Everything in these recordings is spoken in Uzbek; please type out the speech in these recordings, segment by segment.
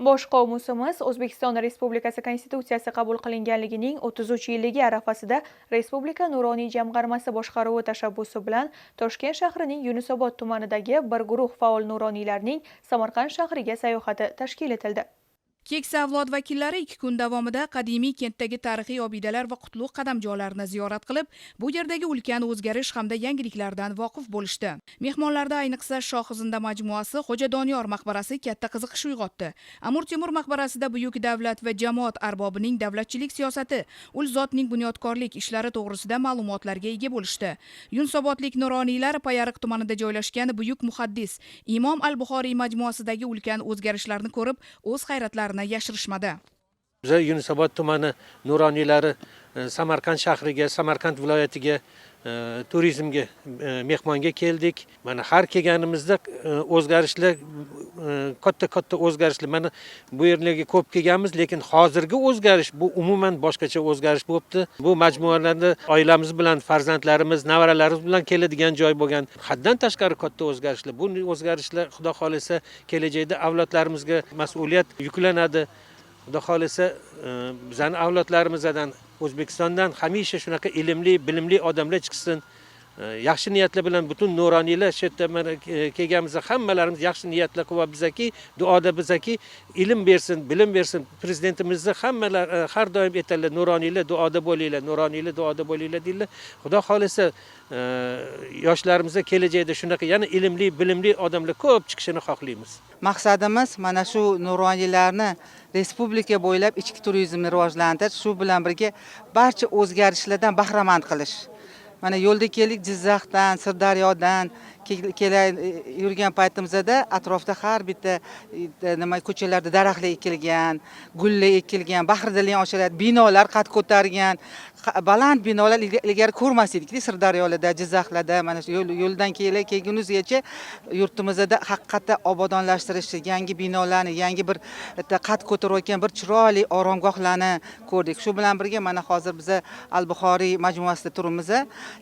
Bosh qovmusimiz O'zbekiston Respublikasi Konstitutsiyasi qabul qilinganligining 33-yilligi arafasida Respublika Nuroniy jamg'armasi boshqaruvi tashabbusi bilan Toshkent shahrining Yunusobod tumanidagi bir guruh faol nuroniylarning Samarqand shahriga sayohati tashkil etildi. Keksa avlod vakillari 2 kun davomida qadimiy kentdagi tarixiy obidalar va qutlug' qadamjolarni ziyorat qilib, bu yerdagi ulkan o'zgarish hamda yangiliklardan voqif bo'lishdi. Mehmonlarda ayniqsa Shohizinda majmuasi, Xo'ja Doniyor maqbarasi katta qiziqish uyg'otdi. Amir Temur maqbarasida buyuk davlat va jamoat arbobining davlatchilik siyosati, ul zotning bunyodkorlik ishlari to'g'risida ma'lumotlarga ega bo'lishdi. Yunusobodlik nuroniylar Payariq tumanida joylashgan buyuk muhaddis Imom al-Buxoriy majmuasidagi ulkan o'zgarishlarni ko'rib, o'z hayratlarini yashirishmadi. Biz Yunusobod tumani nuroniylari Samarqand shahriga, Samarqand viloyatiga turizmga mehmonga keldik. Mana har kelganimizda o'zgarishlar katta o'zgarishlar. Mana bu yerlarga ko'p kelganmiz, lekin hozirgi o'zgarish bu umuman boshqacha o'zgarish bo'libdi. Bu majmualarda oilamiz bilan, farzandlarimiz, nevaralarimiz bilan keladigan joy bo'lgan. Haddan tashqari katta o'zgarishlar. Bu o'zgarishlar xudo xolisa kelajakda avlodlarimizga mas'uliyat yuklanadi. Xudo xolisa bizning avlodlarimizdan O'zbekistondan hamisha shunaqa ilmli, bilimli odamlar chiqsin. Yaxshi niyatlar bilan butun nuroniylar shu yerda kelganimizda hammalarimiz yaxshi niyatlar qilyapmizki, duoda bizaki ilm bersin, bilim bersin. Prezidentimizni hammalar har doim aytadilar, nuroniylar duoda bo'linglar, nuroniylar duoda bo'linglar deydilar. Xudo xolisa yoshlarimizga kelajakda shunaqa yana ilmli, bilimli odamlar ko'p chiqishini xohlaymiz. Maqsadimiz mana shu nuroniylarni respublika bo'ylab ichki turizmni rivojlantirish, shu bilan birga barcha o'zgarishlardan bahramand qilish. Mana yo'lda keldik Jizzaxdan, Sirdaryodan yurgan paytimizda atrofda har bitta ko'chalarda daraxtlar ekilgan, gullar ekilgan, bahridiling ochilar, binolar qad ko'targan, baland binolar ilgari ko'rmas edik Sirdaryolarda, Jizzaxlarda. Mana shu yo'ldan kelgunimizgacha yurtimizda haqiqatda obodonlashtirish, yangi binolarni, yangi bir qad ko'tarayotgan bir chiroyli oromgohlarni ko'rdik. Shu bilan birga mana hozir biz al-Buxoriy majmuasida turibmiz,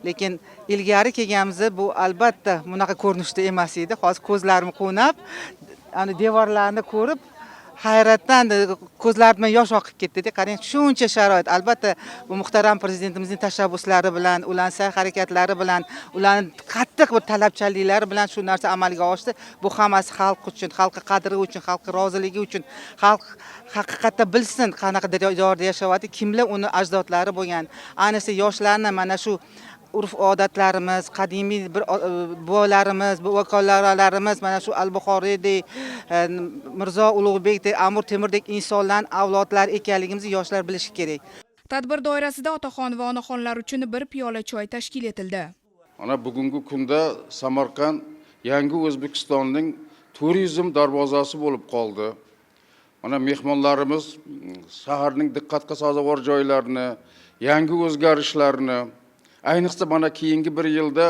lekin ilgari kelganimizda bu albatta bunaqa ko'rinishda emas edi. Hozir ko'zlarim quvnab, ana devorlarni ko'rib, hayratdan ko'zlarimdan yosh oqib ketdi. Qarang, shuncha sharoit. Albatta, bu muhtaram prezidentimizning tashabbuslari bilan, ularning sa'y-harakatlari bilan, ularning qattiq bir talabchanliklari bilan shu narsa amalga oshdi. Bu hammasi xalq uchun, xalqqa qadri uchun, xalqqa roziligi uchun, xalq haqiqatda bilsin qanaqa diyorda yashayapti, kimlar uni ajdodlari bo'lgan. Ayniqsa yoshlarni mana shu urf-odatlarimiz, qadimiy bir buvalarimiz, buvakolarlarimiz mana shu al-Buxoriydek, Mirzo Ulug'bekdek, Amir Temurdek insonlarning avlodlari ekanligimizni yoshlar bilishi kerak. Tadbir doirasida otaxon va onaxonlar uchun bir piyola choy tashkil etildi. Mana bugungi kunda Samarqand yangi O'zbekistonning turizm darvozasi bo'lib qoldi. Mana mehmonlarimiz shaharning diqqatga sazovor joylarini, yangi o'zgarishlarni, ayniqsa mana keyingi bir yilda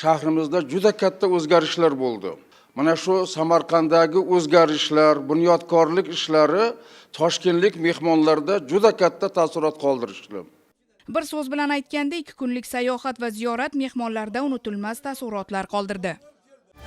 shahrimizda juda katta o'zgarishlar bo'ldi. Mana shu Samarqanddagi o'zgarishlar, bunyodkorlik ishlari toshkentlik mehmonlarda juda katta taassurot qoldirishdi. Bir so'z bilan aytganda 2 kunlik sayohat va ziyorat mehmonlarda unutilmas taassurotlar qoldirdi.